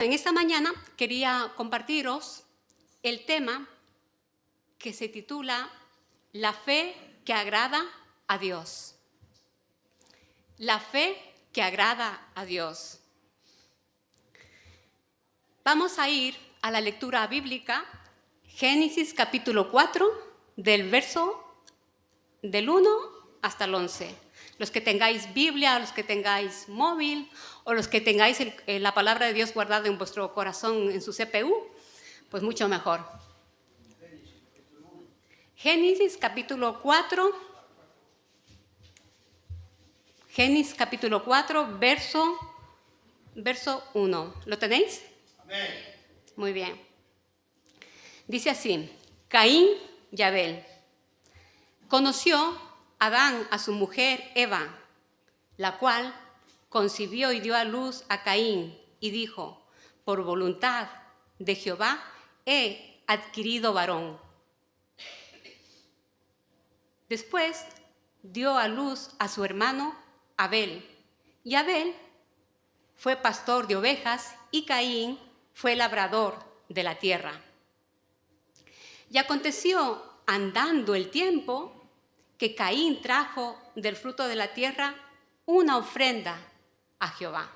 En esta mañana quería compartiros el tema que se titula La fe que agrada a Dios. La fe que agrada a Dios. Vamos a ir a la lectura bíblica, Génesis capítulo 4, del verso del 1 hasta el 11. Los que tengáis Biblia, los que tengáis móvil o los que tengáis la palabra de Dios guardada en vuestro corazón, en su CPU, pues mucho mejor. Génesis capítulo 4, verso 1. ¿Lo tenéis? Amén. Muy bien. Dice así: Caín y Abel. Conoció Adán a su mujer Eva, la cual concibió y dio a luz a Caín, y dijo: por voluntad de Jehová he adquirido varón. Después dio a luz a su hermano Abel, y Abel fue pastor de ovejas, y Caín fue labrador de la tierra. Y aconteció, andando el tiempo, que Caín trajo del fruto de la tierra una ofrenda a Jehová.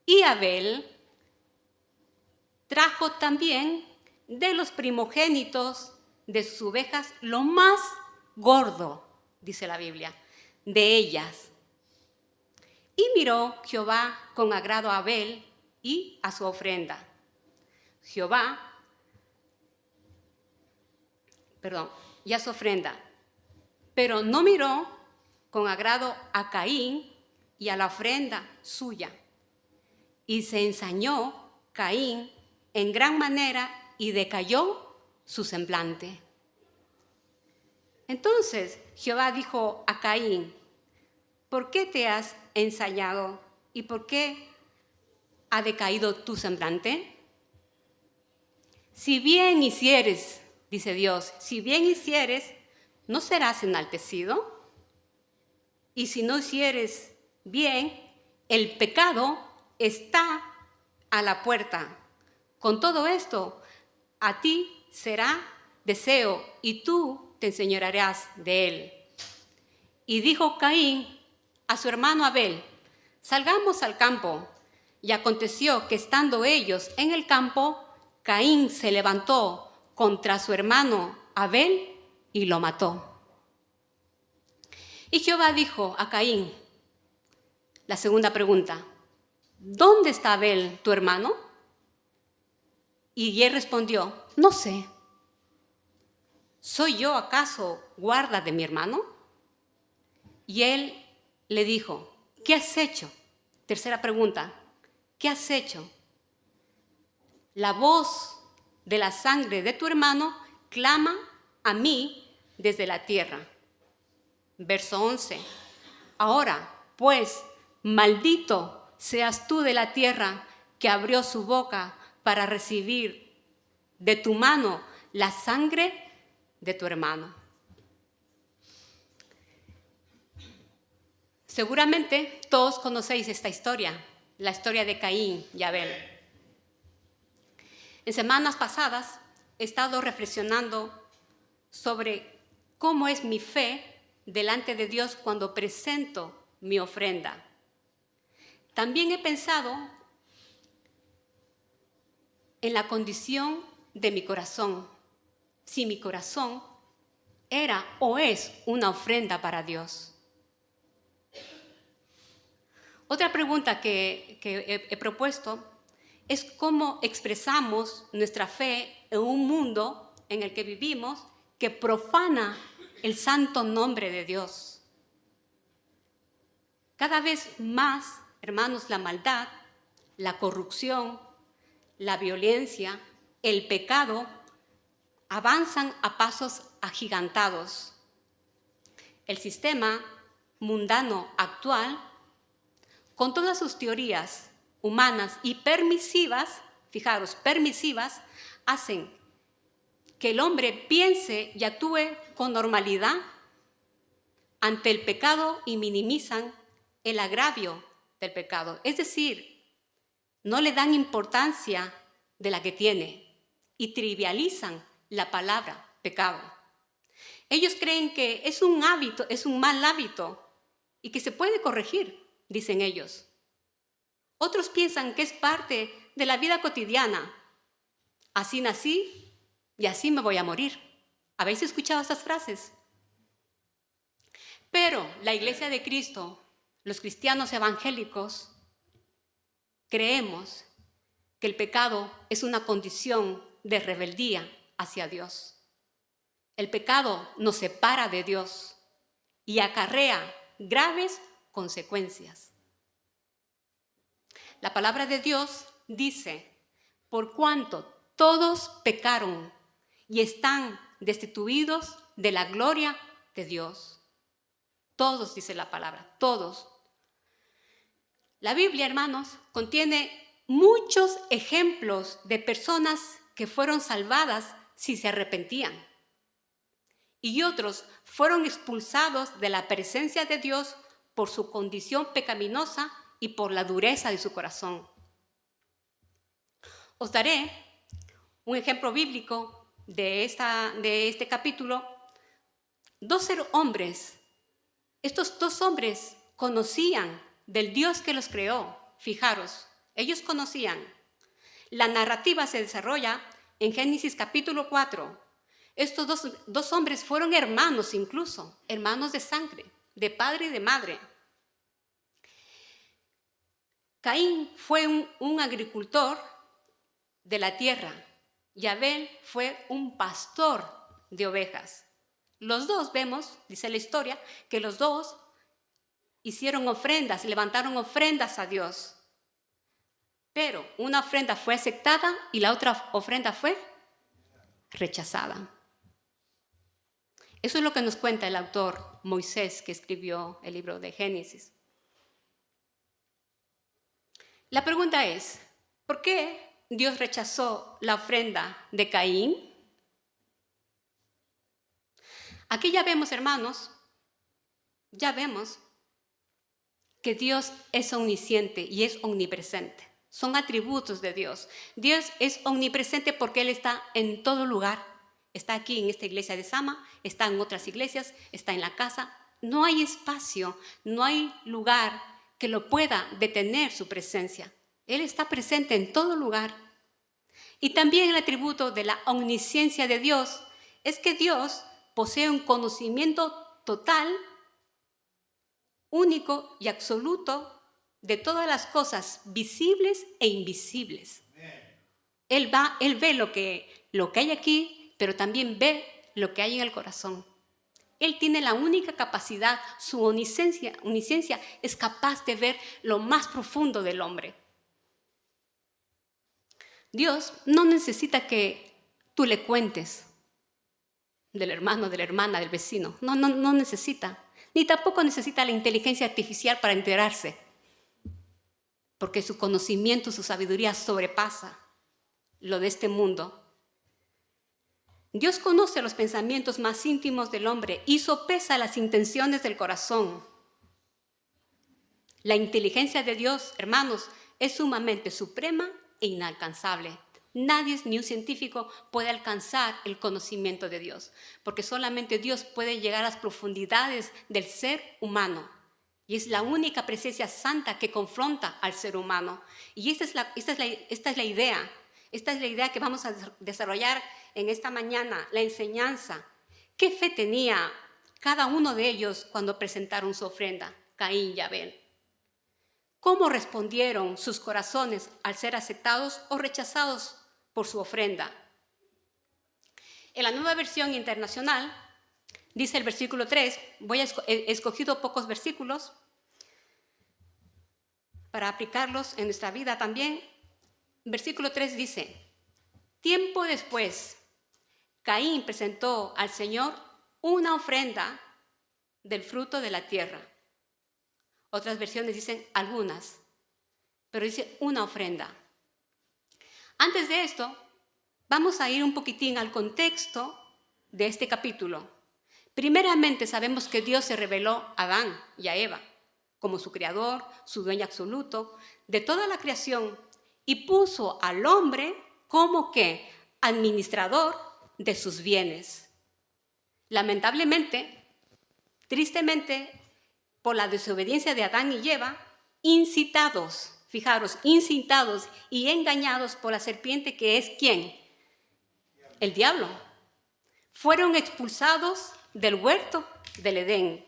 Y Abel trajo también de los primogénitos de sus ovejas lo más gordo, dice la Biblia, de ellas. Y miró Jehová con agrado a Abel y a su ofrenda. Y a su ofrenda. Pero no miró con agrado a Caín y a la ofrenda suya. Y se ensañó Caín en gran manera y decayó su semblante. Entonces Jehová dijo a Caín: ¿por qué te has ensañado y por qué ha decaído tu semblante? Si bien hicieres, dice Dios, si bien hicieres, ¿no serás enaltecido? Y si no hicieres bien, el pecado está a la puerta. Con todo esto, a ti será deseo y tú te enseñorearás de él. Y dijo Caín a su hermano Abel: salgamos al campo. Y aconteció que estando ellos en el campo, Caín se levantó contra su hermano Abel y lo mató. Y Jehová dijo a Caín, la segunda pregunta: ¿dónde está Abel, tu hermano? Y él respondió: no sé. ¿Soy yo acaso guarda de mi hermano? Y él le dijo: ¿qué has hecho? Tercera pregunta: ¿qué has hecho? La voz de la sangre de tu hermano clama a mí desde la tierra. Verso 11. Ahora, pues, maldito seas tú de la tierra que abrió su boca para recibir de tu mano la sangre de tu hermano. Seguramente todos conocéis esta historia, la historia de Caín y Abel. En semanas pasadas he estado reflexionando sobre cómo es mi fe delante de Dios cuando presento mi ofrenda. También he pensado en la condición de mi corazón, si mi corazón era o es una ofrenda para Dios. Otra pregunta que he propuesto es cómo expresamos nuestra fe en un mundo en el que vivimos que profana el santo nombre de Dios. Cada vez más, hermanos, la maldad, la corrupción, la violencia, el pecado avanzan a pasos agigantados. El sistema mundano actual, con todas sus teorías humanas y permisivas, fijaros, permisivas, hacen que el hombre piense y actúe con normalidad ante el pecado y minimizan el agravio del pecado. Es decir, no le dan importancia de la que tiene y trivializan la palabra pecado. Ellos creen que es un hábito, es un mal hábito y que se puede corregir, dicen ellos. Otros piensan que es parte de la vida cotidiana. Así nací y así me voy a morir. ¿Habéis escuchado esas frases? Pero la Iglesia de Cristo, los cristianos evangélicos, creemos que el pecado es una condición de rebeldía hacia Dios. El pecado nos separa de Dios y acarrea graves consecuencias. La palabra de Dios dice, por cuanto todos pecaron y están destituidos de la gloria de Dios. Todos, dice la palabra, todos. La Biblia, hermanos, contiene muchos ejemplos de personas que fueron salvadas si se arrepentían. Y otros fueron expulsados de la presencia de Dios por su condición pecaminosa y por la dureza de su corazón. Os daré un ejemplo bíblico de este capítulo. Dos hombres, estos dos hombres conocían del Dios que los creó. Fijaros, ellos conocían. La narrativa se desarrolla en Génesis capítulo 4. Estos dos hombres fueron hermanos incluso, hermanos de sangre, de padre y de madre. Caín fue un agricultor de la tierra y Abel fue un pastor de ovejas. Los dos vemos, dice la historia, que los dos hicieron ofrendas, levantaron ofrendas a Dios. Pero una ofrenda fue aceptada y la otra ofrenda fue rechazada. Eso es lo que nos cuenta el autor Moisés, que escribió el libro de Génesis. La pregunta es, ¿por qué Dios rechazó la ofrenda de Caín? Aquí ya vemos, hermanos, que Dios es omnisciente y es omnipresente. Son atributos de Dios. Dios es omnipresente porque Él está en todo lugar. Está aquí en esta iglesia de Sama, está en otras iglesias, está en la casa. No hay espacio, no hay lugar que lo pueda detener su presencia. Él está presente en todo lugar. Y también el atributo de la omnisciencia de Dios es que Dios posee un conocimiento total, único y absoluto de todas las cosas visibles e invisibles. Él ve lo que hay aquí, pero también ve lo que hay en el corazón. Él tiene la única capacidad, su omnisciencia es capaz de ver lo más profundo del hombre. Dios no necesita que tú le cuentes del hermano, de la hermana, del vecino. No necesita. Ni tampoco necesita la inteligencia artificial para enterarse. Porque su conocimiento, su sabiduría sobrepasa lo de este mundo. Dios conoce los pensamientos más íntimos del hombre y sopesa las intenciones del corazón. La inteligencia de Dios, hermanos, es sumamente suprema e inalcanzable. Nadie, ni un científico, puede alcanzar el conocimiento de Dios, porque solamente Dios puede llegar a las profundidades del ser humano. Y es la única presencia santa que confronta al ser humano. Y esta es la idea que vamos a desarrollar en esta mañana, la enseñanza. ¿Qué fe tenía cada uno de ellos cuando presentaron su ofrenda, Caín y Abel? ¿Cómo respondieron sus corazones al ser aceptados o rechazados por su ofrenda? En la Nueva Versión Internacional dice el versículo 3, he escogido pocos versículos para aplicarlos en nuestra vida también. Versículo 3 dice, tiempo después, Caín presentó al Señor una ofrenda del fruto de la tierra. Otras versiones dicen algunas, pero dice una ofrenda. Antes de esto, vamos a ir un poquitín al contexto de este capítulo. Primeramente sabemos que Dios se reveló a Adán y a Eva como su creador, su dueño absoluto de toda la creación, y puso al hombre como que administrador de sus bienes. Lamentablemente, tristemente, por la desobediencia de Adán y Eva, incitados, fijaros, incitados y engañados por la serpiente, que es ¿quién? El diablo. Fueron expulsados del huerto del Edén.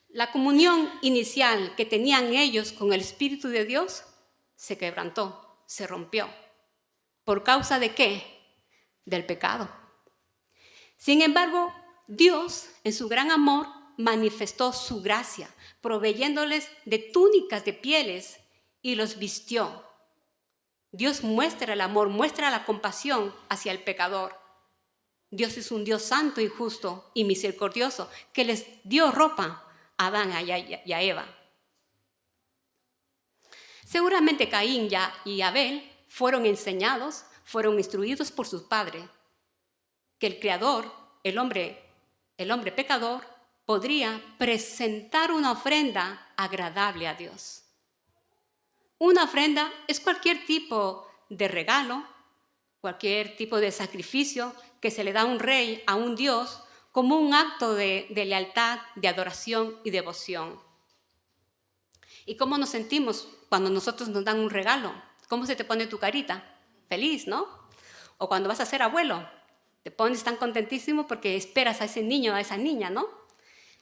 La comunión inicial que tenían ellos con el Espíritu de Dios se quebrantó, se rompió. ¿Por causa de qué? Del pecado. Sin embargo, Dios, en su gran amor, manifestó su gracia, proveyéndoles de túnicas de pieles y los vistió. Dios muestra el amor, muestra la compasión hacia el pecador. Dios es un Dios santo y justo y misericordioso que les dio ropa a Adán y a Eva. Seguramente Caín y Abel fueron enseñados, fueron instruidos por sus padres, que el Creador, el hombre pecador, podría presentar una ofrenda agradable a Dios. Una ofrenda es cualquier tipo de regalo, cualquier tipo de sacrificio que se le da a un rey, a un Dios, como un acto de lealtad, de adoración y devoción. ¿Y cómo nos sentimos cuando nosotros nos dan un regalo? ¿Cómo se te pone tu carita? Feliz, ¿no? O cuando vas a ser abuelo, te pones tan contentísimo porque esperas a ese niño, a esa niña, ¿no?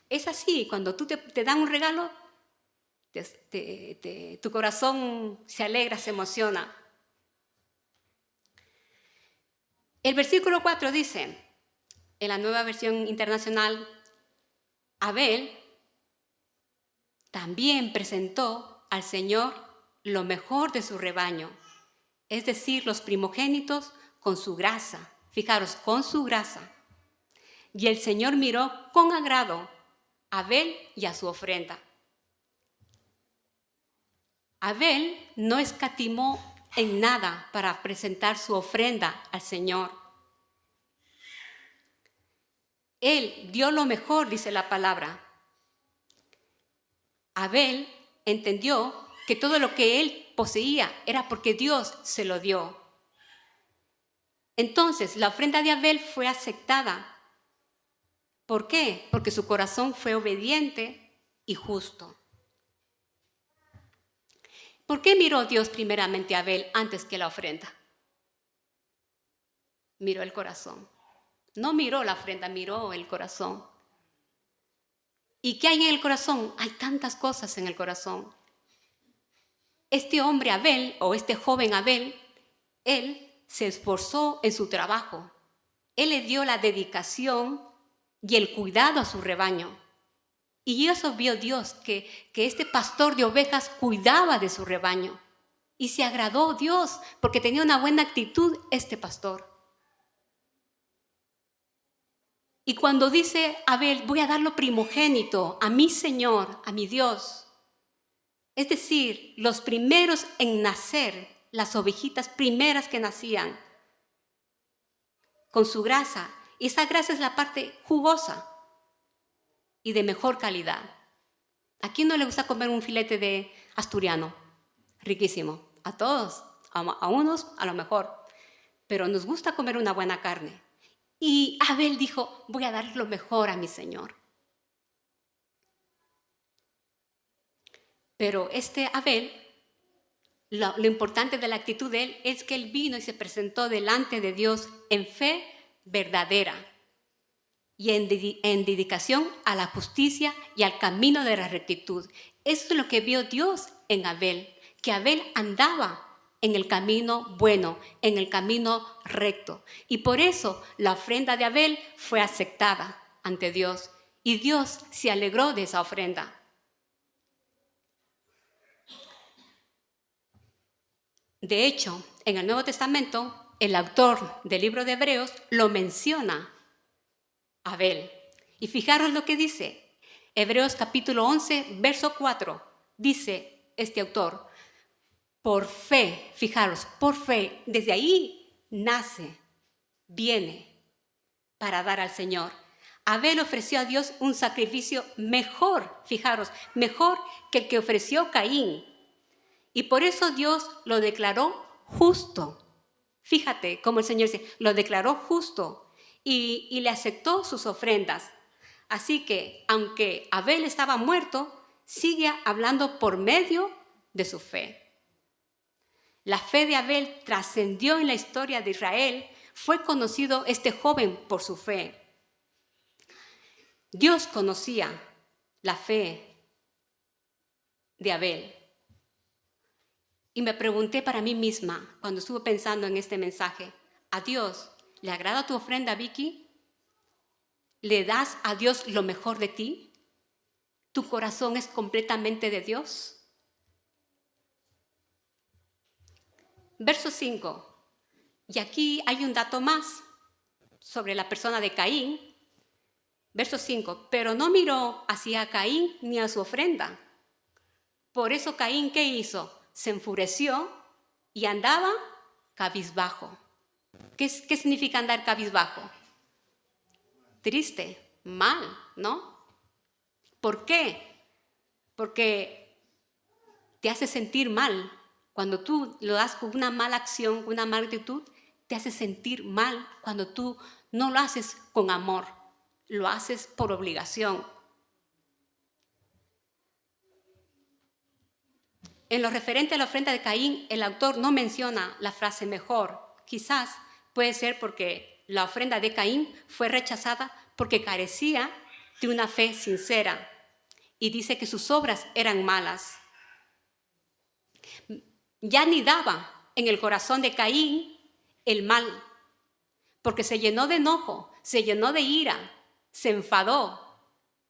Es así, cuando tú te dan un regalo, tu corazón se alegra, se emociona. El versículo 4 dice, en la Nueva Versión Internacional, Abel también presentó al Señor lo mejor de su rebaño, es decir, los primogénitos con su grasa. Fijaros, con su grasa. Y el Señor miró con agrado a Abel y a su ofrenda. Abel no escatimó en nada para presentar su ofrenda al Señor. Él dio lo mejor, dice la palabra. Abel entendió que todo lo que él poseía era porque Dios se lo dio. Entonces, la ofrenda de Abel fue aceptada. ¿Por qué? Porque su corazón fue obediente y justo. ¿Por qué miró Dios primeramente a Abel antes que la ofrenda? Miró el corazón. No miró la ofrenda, miró el corazón. ¿Y qué hay en el corazón? Hay tantas cosas en el corazón. Este hombre Abel, o este joven Abel, él se esforzó en su trabajo. Él le dio la dedicación y el cuidado a su rebaño. Y eso vio Dios, que este pastor de ovejas cuidaba de su rebaño. Y se agradó Dios porque tenía una buena actitud este pastor. Y cuando dice Abel, voy a dar lo primogénito a mi Señor, a mi Dios. Es decir, los primeros en nacer, las ovejitas primeras que nacían, con su grasa. Y esa grasa es la parte jugosa y de mejor calidad. ¿A quién no le gusta comer un filete de asturiano? Riquísimo. A todos, a unos a lo mejor. Pero nos gusta comer una buena carne. Y Abel dijo, voy a dar lo mejor a mi Señor. Pero este Abel, lo importante de la actitud de él es que él vino y se presentó delante de Dios en fe verdadera y en dedicación a la justicia y al camino de la rectitud. Eso es lo que vio Dios en Abel, que Abel andaba en el camino bueno, en el camino recto. Y por eso la ofrenda de Abel fue aceptada ante Dios. Y Dios se alegró de esa ofrenda. De hecho, en el Nuevo Testamento, el autor del libro de Hebreos lo menciona a Abel. Y fijaros lo que dice. Hebreos capítulo 11, verso 4. Dice este autor, por fe, fijaros, por fe, desde ahí nace, viene para dar al Señor. Abel ofreció a Dios un sacrificio mejor, fijaros, mejor que el que ofreció Caín. Y por eso Dios lo declaró justo. Fíjate cómo el Señor dice, lo declaró justo y le aceptó sus ofrendas. Así que, aunque Abel estaba muerto, sigue hablando por medio de su fe. La fe de Abel trascendió en la historia de Israel. Fue conocido este joven por su fe. Dios conocía la fe de Abel. Y me pregunté para mí misma, cuando estuve pensando en este mensaje, ¿a Dios le agrada tu ofrenda, Vicky? ¿Le das a Dios lo mejor de ti? ¿Tu corazón es completamente de Dios? Verso 5. Y aquí hay un dato más sobre la persona de Caín. Verso 5. Pero no miró hacia Caín ni a su ofrenda. Por eso Caín, ¿qué hizo? Se enfureció y andaba cabizbajo. ¿Qué significa andar cabizbajo? Triste, mal, ¿no? ¿Por qué? Porque te hace sentir mal. Cuando tú lo das con una mala acción, con una mala actitud, te hace sentir mal cuando tú no lo haces con amor, lo haces por obligación. En lo referente a la ofrenda de Caín, el autor no menciona la frase mejor. Quizás puede ser porque la ofrenda de Caín fue rechazada porque carecía de una fe sincera y dice que sus obras eran malas. Ya anidaba en el corazón de Caín el mal, porque se llenó de enojo, se llenó de ira, se enfadó.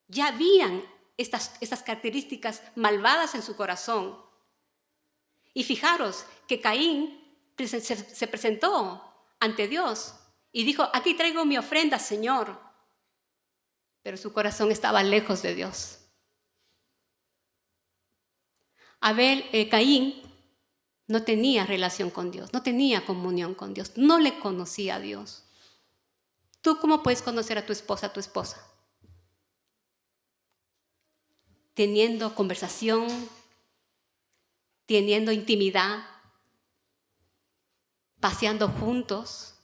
Ya habían estas características malvadas en su corazón. Y fijaros que Caín se presentó ante Dios y dijo, aquí traigo mi ofrenda, Señor. Pero su corazón estaba lejos de Dios. Caín no tenía relación con Dios, no tenía comunión con Dios, no le conocía a Dios. ¿Tú cómo puedes conocer a tu esposa, Teniendo conversación, teniendo intimidad, paseando juntos,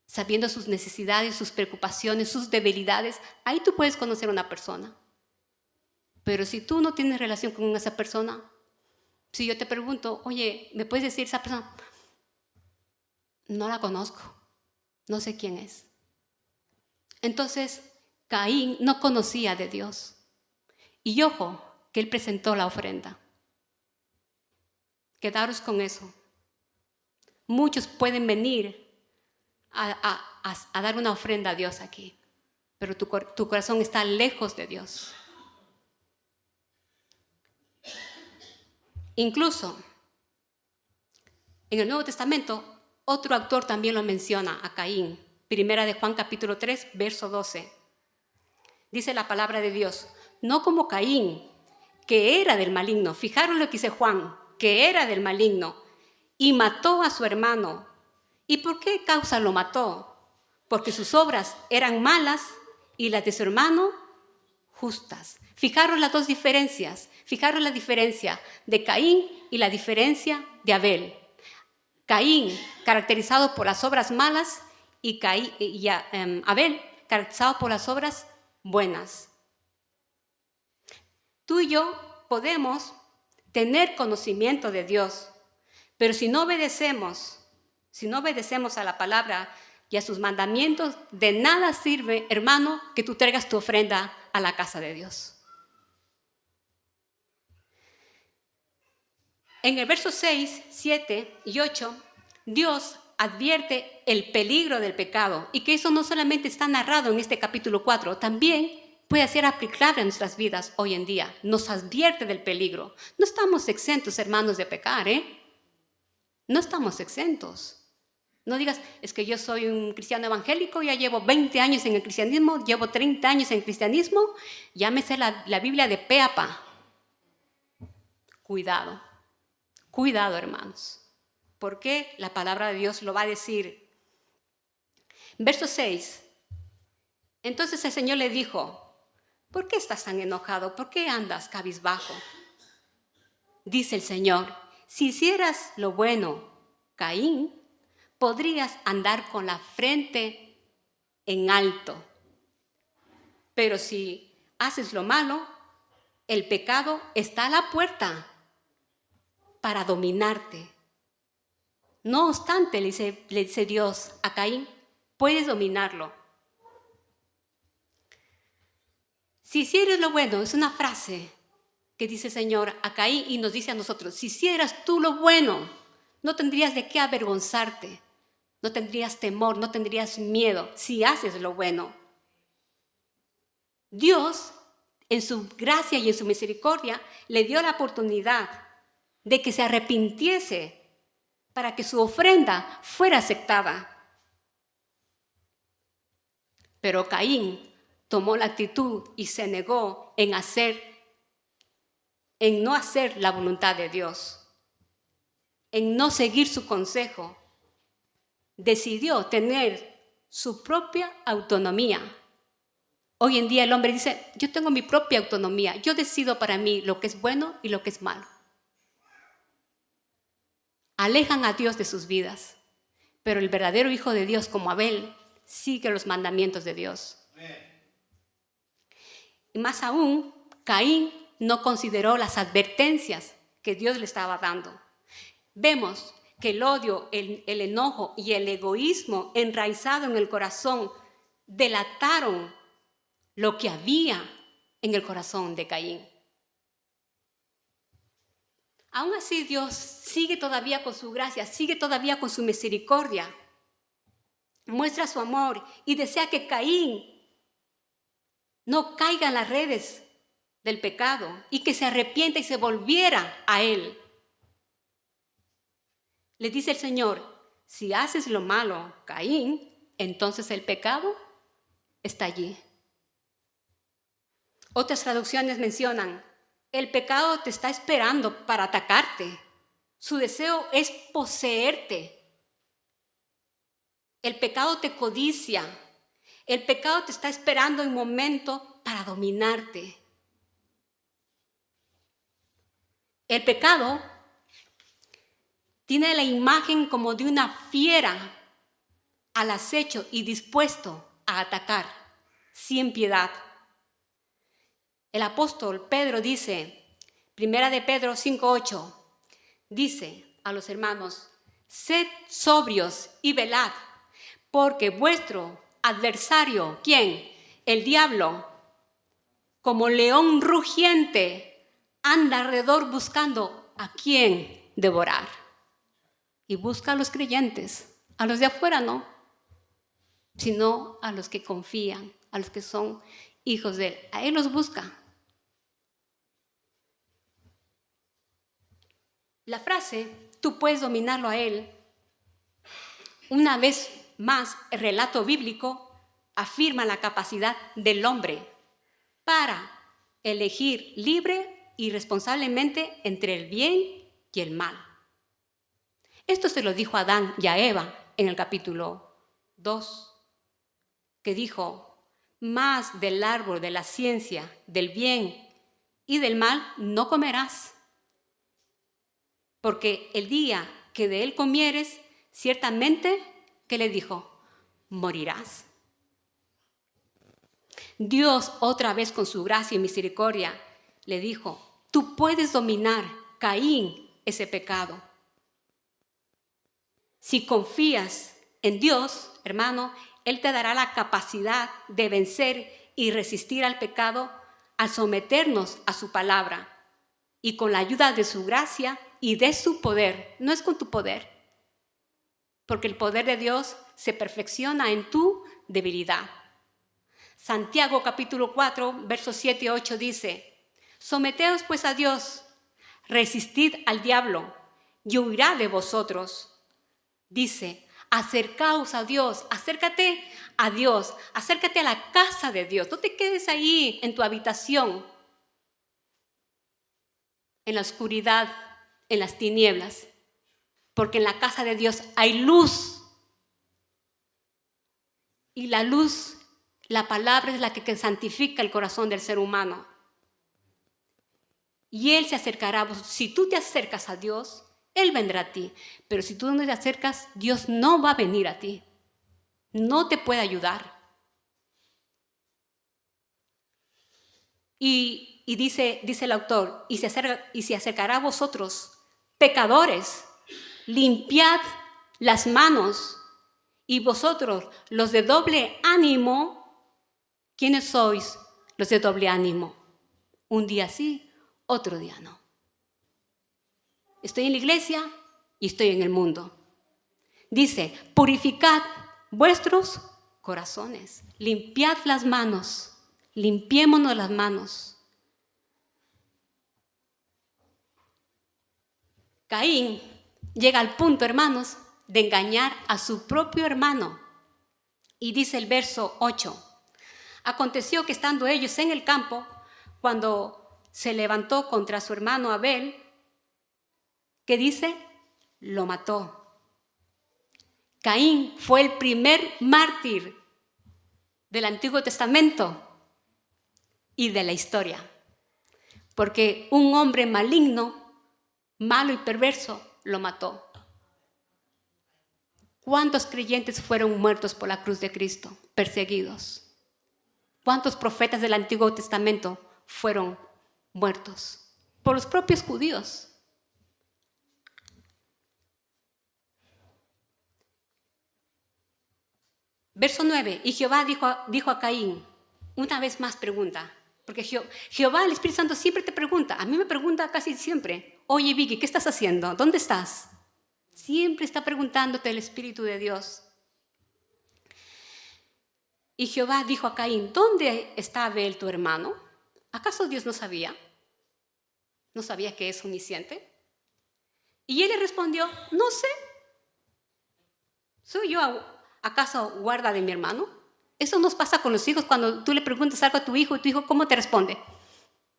sabiendo sus necesidades, sus preocupaciones, sus debilidades. Ahí tú puedes conocer a una persona. Pero si tú no tienes relación con esa persona, si yo te pregunto, oye, ¿me puedes decir esa persona? No la conozco, no sé quién es. Entonces, Caín no conocía de Dios. Y ojo, que él presentó la ofrenda. Quedaros con eso. Muchos pueden venir a dar una ofrenda a Dios aquí, pero tu corazón está lejos de Dios. Incluso en el Nuevo Testamento, otro autor también lo menciona a Caín. Primera de Juan capítulo 3, verso 12. Dice la palabra de Dios, no como Caín, que era del maligno. Fijaros lo que dice Juan, que era del maligno y mató a su hermano. ¿Y por qué causa lo mató? Porque sus obras eran malas y las de su hermano justas. Fijaros las dos diferencias. Fijaros la diferencia de Caín y la diferencia de Abel. Caín caracterizado por las obras malas y Abel caracterizado por las obras buenas. Tú y yo podemos tener conocimiento de Dios, pero si no obedecemos a la palabra y a sus mandamientos, de nada sirve, hermano, que tú traigas tu ofrenda a la casa de Dios. En el verso 6, 7 y 8, Dios advierte el peligro del pecado y que eso no solamente está narrado en este capítulo 4, también puede ser aplicable en nuestras vidas hoy en día. Nos advierte del peligro. No estamos exentos, hermanos, de pecar, ¿eh? No estamos exentos. No digas, es que yo soy un cristiano evangélico, ya llevo 20 años en el cristianismo, llevo 30 años en el cristianismo, ya me sé la Biblia de pe a pa. Cuidado, cuidado, hermanos, porque la palabra de Dios lo va a decir. Verso 6. Entonces el Señor le dijo, ¿por qué estás tan enojado? ¿Por qué andas cabizbajo? Dice el Señor, si hicieras lo bueno, Caín, podrías andar con la frente en alto. Pero si haces lo malo, el pecado está a la puerta para dominarte. No obstante, le dice Dios a Caín, puedes dominarlo. Si hicieras lo bueno, es una frase que dice el Señor a Caín y nos dice a nosotros, si hicieras tú lo bueno, no tendrías de qué avergonzarte, no tendrías temor, no tendrías miedo si haces lo bueno. Dios, en su gracia y en su misericordia, le dio la oportunidad de que se arrepintiese para que su ofrenda fuera aceptada. Pero Caín tomó la actitud y se negó en no hacer la voluntad de Dios, en no seguir su consejo. Decidió tener su propia autonomía. Hoy en día el hombre dice, yo tengo mi propia autonomía, yo decido para mí lo que es bueno y lo que es malo. Alejan a Dios de sus vidas, pero el verdadero Hijo de Dios, como Abel, sigue los mandamientos de Dios. Y más aún, Caín no consideró las advertencias que Dios le estaba dando. Vemos que el odio, el enojo y el egoísmo enraizado en el corazón delataron lo que había en el corazón de Caín. Aún así, Dios sigue todavía con su gracia, sigue todavía con su misericordia. Muestra su amor y desea que Caín no caiga en las redes del pecado y que se arrepienta y se volviera a él. Le dice el Señor, si haces lo malo, Caín, entonces el pecado está allí. Otras traducciones mencionan, el pecado te está esperando para atacarte. Su deseo es poseerte. El pecado te codicia. El pecado te está esperando en momento para dominarte. El pecado tiene la imagen como de una fiera al acecho y dispuesto a atacar sin piedad. El apóstol Pedro dice, 1 de Pedro 5:8, dice a los hermanos, sed sobrios y velad, porque vuestro adversario, ¿quién? El diablo, como león rugiente, anda alrededor buscando a quién devorar. Y busca a los creyentes, a los de afuera no, sino a los que confían, a los que son hijos de él. A él los busca. La frase, tú puedes dominarlo a él, una vez más, el relato bíblico afirma la capacidad del hombre para elegir libre y responsablemente entre el bien y el mal. Esto se lo dijo a Adán y a Eva en el capítulo 2, que dijo, más del árbol de la ciencia, del bien y del mal no comerás, porque el día que de él comieres, ciertamente, ¿qué le dijo? Morirás. Dios, otra vez con su gracia y misericordia, le dijo, tú puedes dominar, Caín, ese pecado. Si confías en Dios, hermano, Él te dará la capacidad de vencer y resistir al pecado al someternos a su palabra y con la ayuda de su gracia y de su poder. No es con tu poder, porque el poder de Dios se perfecciona en tu debilidad. Santiago capítulo 4, versos 7 y 8 dice, someteos pues a Dios, resistid al diablo y huirá de vosotros. Dice, acercaos a Dios, acércate a Dios, acércate a la casa de Dios. No te quedes ahí en tu habitación, en la oscuridad, en las tinieblas, porque en la casa de Dios hay luz. Y la luz, la palabra es la que santifica el corazón del ser humano. Y Él se acercará a vos. Si tú te acercas a Dios, Él vendrá a ti. Pero si tú no te acercas, Dios no va a venir a ti. No te puede ayudar. Y dice el autor, y se acercará a vosotros, pecadores, limpiad las manos, y vosotros, los de doble ánimo, ¿quiénes sois los de doble ánimo? Un día sí, otro día no. Estoy en la iglesia y estoy en el mundo. Dice, purificad vuestros corazones, limpiad las manos. Limpiémonos las manos. Caín llega al punto, hermanos, de engañar a su propio hermano. Y dice el verso 8. Aconteció que estando ellos en el campo, cuando se levantó contra su hermano Abel, ¿qué dice? Lo mató. Caín fue el primer mártir del Antiguo Testamento y de la historia, porque un hombre maligno, malo y perverso, lo mató. ¿Cuántos creyentes fueron muertos por la cruz de Cristo, perseguidos? ¿Cuántos profetas del Antiguo Testamento fueron muertos por los propios judíos? Verso 9, y Jehová dijo a Caín, una vez más pregunta, porque Jehová, el Espíritu Santo, siempre te pregunta. A mí me pregunta casi siempre, oye Vicky, ¿qué estás haciendo? ¿Dónde estás? Siempre está preguntándote el Espíritu de Dios. Y Jehová dijo a Caín, ¿dónde está Abel tu hermano? ¿Acaso Dios no sabía? ¿No sabía que es omnisciente? Y él le respondió, no sé. ¿Soy yo acaso guarda de mi hermano? Eso nos pasa con los hijos cuando tú le preguntas algo a tu hijo y tu hijo, ¿cómo te responde?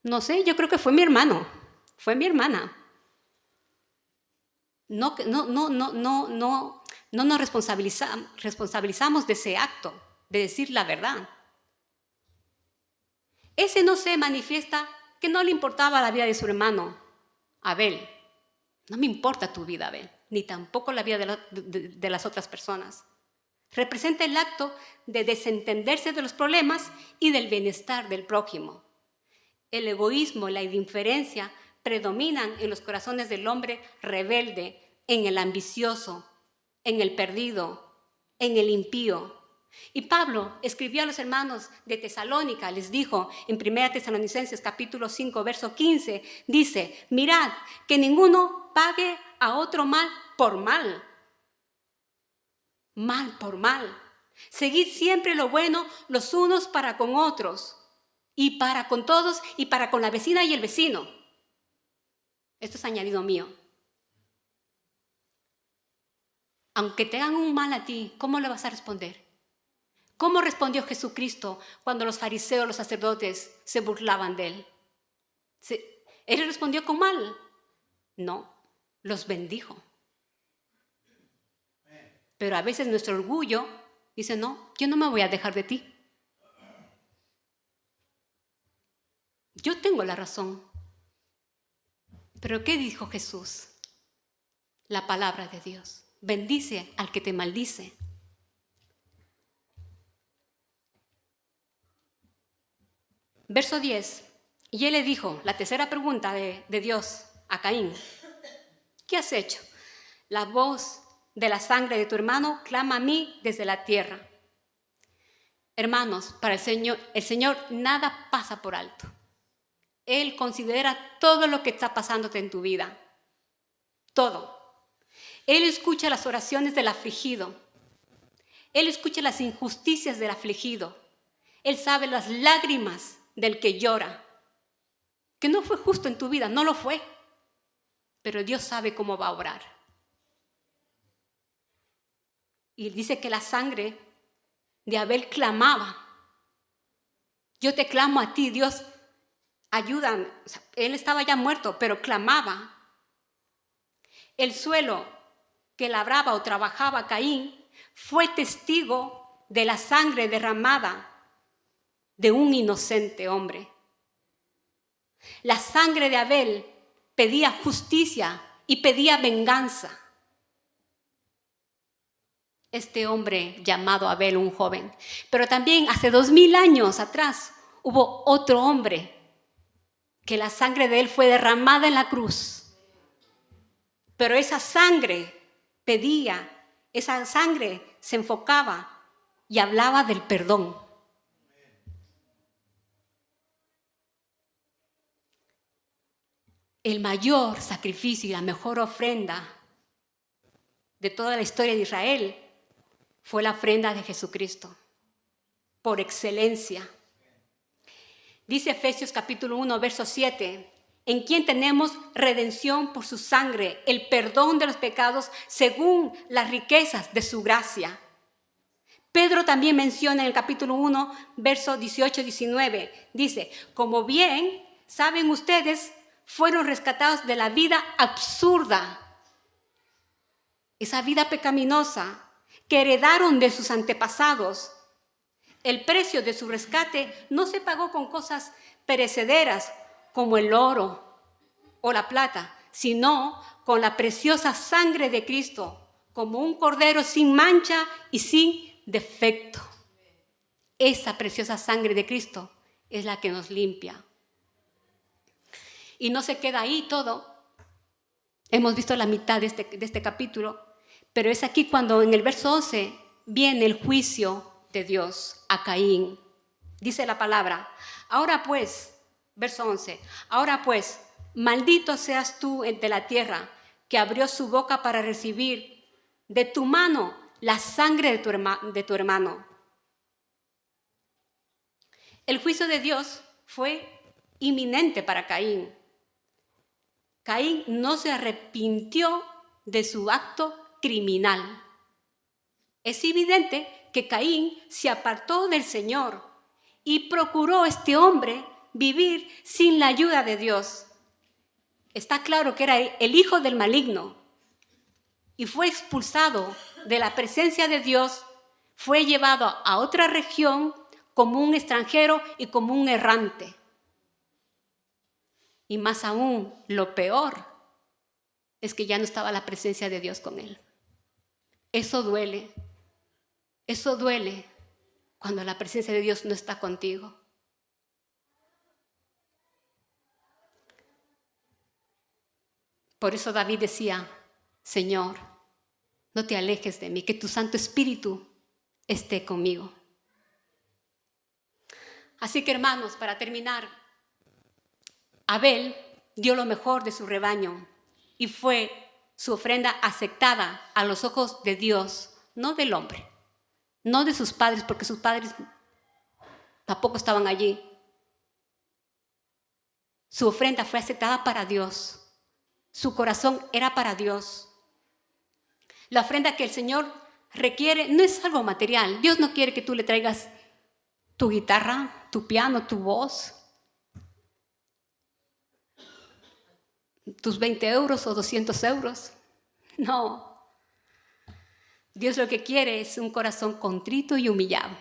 No sé, yo creo que fue mi hermano, fue mi hermana. No nos responsabilizamos de ese acto, de decir la verdad. Ese no se manifiesta que no le importaba la vida de su hermano, Abel. No me importa tu vida, Abel, ni tampoco la vida de las otras personas. Representa el acto de desentenderse de los problemas y del bienestar del prójimo. El egoísmo y la indiferencia predominan en los corazones del hombre rebelde, en el ambicioso, en el perdido, en el impío. Y Pablo escribió a los hermanos de Tesalónica, les dijo en 1 Tesalonicenses capítulo 5, verso 15, dice, mirad que ninguno pague a otro mal por mal. Mal por mal. Seguid siempre lo bueno los unos para con otros, y para con todos, y para con la vecina y el vecino. Esto es añadido mío. Aunque te hagan un mal a ti, ¿cómo le vas a responder? ¿Cómo respondió Jesucristo cuando los fariseos, los sacerdotes, se burlaban de él? ¿Él respondió con mal? No, los bendijo. Pero a veces nuestro orgullo dice, no, yo no me voy a dejar de ti. Yo tengo la razón. Pero ¿qué dijo Jesús? La palabra de Dios. Bendice al que te maldice. Verso 10. Y él le dijo, la tercera pregunta de Dios a Caín. ¿Qué has hecho? La voz de la sangre de tu hermano clama a mí desde la tierra. Hermanos, para el Señor nada pasa por alto. Él considera todo lo que está pasándote en tu vida. Todo. Él escucha las oraciones del afligido. Él escucha las injusticias del afligido. Él sabe las lágrimas del que llora. Que no fue justo en tu vida, no lo fue. Pero Dios sabe cómo va a obrar. Y dice que la sangre de Abel clamaba. Yo te clamo a ti, Dios, ayúdame. O sea, él estaba ya muerto, pero clamaba. El suelo que labraba o trabajaba Caín fue testigo de la sangre derramada de un inocente hombre. La sangre de Abel pedía justicia y pedía venganza. Este hombre llamado Abel, un joven. Pero también hace 2000 años atrás hubo otro hombre que la sangre de él fue derramada en la cruz. Pero esa sangre pedía, esa sangre se enfocaba y hablaba del perdón. El mayor sacrificio y la mejor ofrenda de toda la historia de Israel fue la ofrenda de Jesucristo, por excelencia. Dice Efesios capítulo 1, verso 7, en quien tenemos redención por su sangre, el perdón de los pecados según las riquezas de su gracia. Pedro también menciona en el capítulo 1, verso 18-19, dice, como bien saben ustedes, fueron rescatados de la vida absurda, esa vida pecaminosa que heredaron de sus antepasados. El precio de su rescate no se pagó con cosas perecederas como el oro o la plata, sino con la preciosa sangre de Cristo, como un cordero sin mancha y sin defecto. Esa preciosa sangre de Cristo es la que nos limpia. Y no se queda ahí todo. Hemos visto la mitad de este capítulo, pero es aquí cuando en el verso 11 viene el juicio de Dios a Caín. Dice la palabra, ahora pues, verso 11, ahora pues, maldito seas tú de la tierra, que abrió su boca para recibir de tu mano la sangre de tu hermano. El juicio de Dios fue inminente para Caín. Caín no se arrepintió de su acto criminal. Es evidente que Caín se apartó del Señor y procuró este hombre vivir sin la ayuda de Dios. Está claro que era el hijo del maligno y fue expulsado de la presencia de Dios, fue llevado a otra región como un extranjero y como un errante. Y más aún, lo peor es que ya no estaba la presencia de Dios con él. Eso duele. Eso duele cuando la presencia de Dios no está contigo. Por eso David decía, Señor, no te alejes de mí, que tu Santo Espíritu esté conmigo. Así que hermanos, para terminar, Abel dio lo mejor de su rebaño y fue su ofrenda aceptada a los ojos de Dios, no del hombre, no de sus padres, porque sus padres tampoco estaban allí. Su ofrenda fue aceptada para Dios. Su corazón era para Dios. La ofrenda que el Señor requiere no es algo material. Dios no quiere que tú le traigas tu guitarra, tu piano, tu voz, tus 20 euros o 200 euros. No. Dios lo que quiere es un corazón contrito y humillado.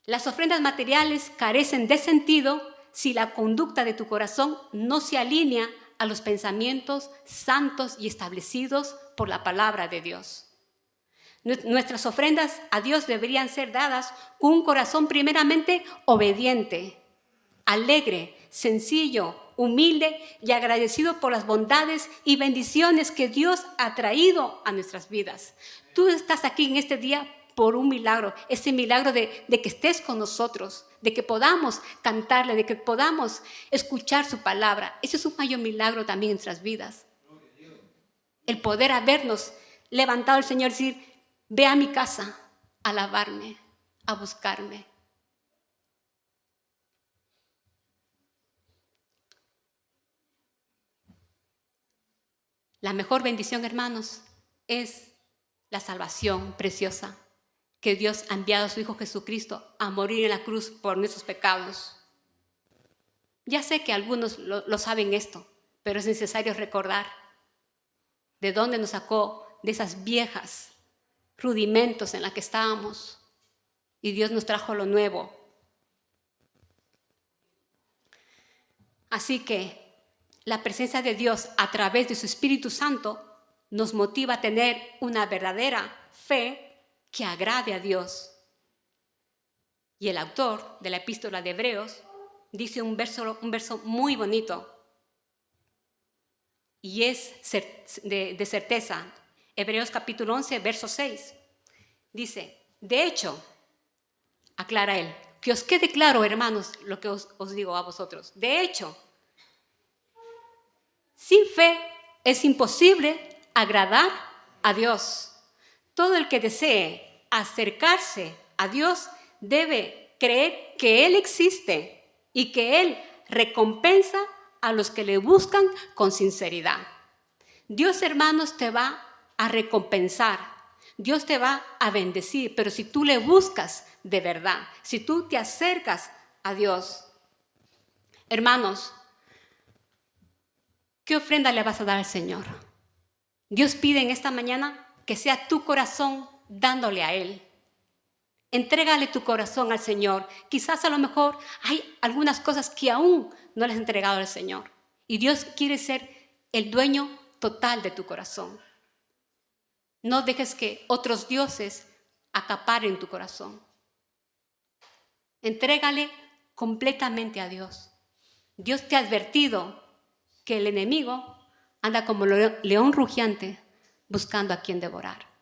Las ofrendas materiales carecen de sentido si la conducta de tu corazón no se alinea a los pensamientos santos y establecidos por la palabra de Dios. Nuestras ofrendas a Dios deberían ser dadas con un corazón primeramente obediente, alegre, sencillo, humilde y agradecido por las bondades y bendiciones que Dios ha traído a nuestras vidas. Tú estás aquí en este día por un milagro, ese milagro de que estés con nosotros, de que podamos cantarle, de que podamos escuchar su palabra. Ese es un mayor milagro también en nuestras vidas. El poder habernos levantado el Señor y decir, ve a mi casa a alabarme, a buscarme. La mejor bendición, hermanos, es la salvación preciosa que Dios ha enviado a su Hijo Jesucristo a morir en la cruz por nuestros pecados. Ya sé que algunos lo saben esto, pero es necesario recordar de dónde nos sacó de esas viejas rudimentos en las que estábamos y Dios nos trajo lo nuevo. Así que la presencia de Dios a través de su Espíritu Santo nos motiva a tener una verdadera fe que agrade a Dios. Y el autor de la epístola de Hebreos dice un verso muy bonito y es de certeza. Hebreos capítulo 11, verso 6. Dice, de hecho, aclara él, que os quede claro, hermanos, lo que os digo a vosotros. De hecho, sin fe es imposible agradar a Dios. Todo el que desee acercarse a Dios debe creer que Él existe y que Él recompensa a los que le buscan con sinceridad. Dios, hermanos, te va a recompensar. Dios te va a bendecir, pero si tú le buscas de verdad, si tú te acercas a Dios. Hermanos, ¿qué ofrenda le vas a dar al Señor? Dios pide en esta mañana que sea tu corazón dándole a Él. Entrégale tu corazón al Señor. Quizás a lo mejor hay algunas cosas que aún no le has entregado al Señor. Y Dios quiere ser el dueño total de tu corazón. No dejes que otros dioses acaparen tu corazón. Entrégale completamente a Dios. Dios te ha advertido que el enemigo anda como león rugiente buscando a quien devorar.